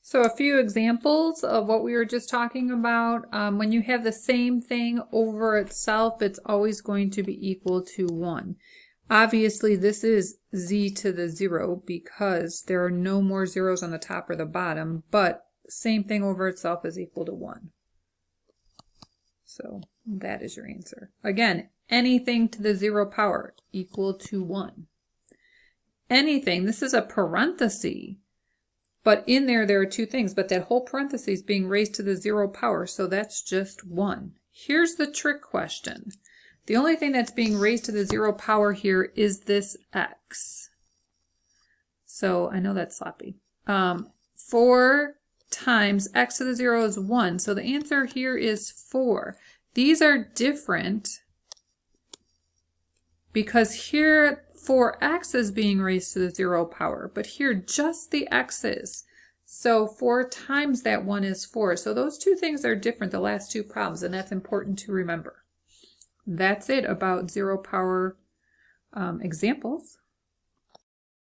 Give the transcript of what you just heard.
So a few examples of what we were just talking about. When you have the same thing over itself, it's always going to be equal to 1. Obviously, this is z to the 0 because there are no more zeros on the top or the bottom, but same thing over itself is equal to 1. So that is your answer. Again, anything to the 0 power equal to 1. Anything, this is a parenthesis. But in there are two things, but that whole parenthesis being raised to the 0 power, so that's just 1. Here's the trick question. The only thing that's being raised to the 0 power here is this x. So I know that's sloppy. 4 times x to the 0 is 1, so the answer here is 4. These are different because here 4x is being raised to the 0 power, but here just the x's. So 4 times that 1 is 4. So those two things are different, the last two problems, and that's important to remember. That's it about 0 power examples.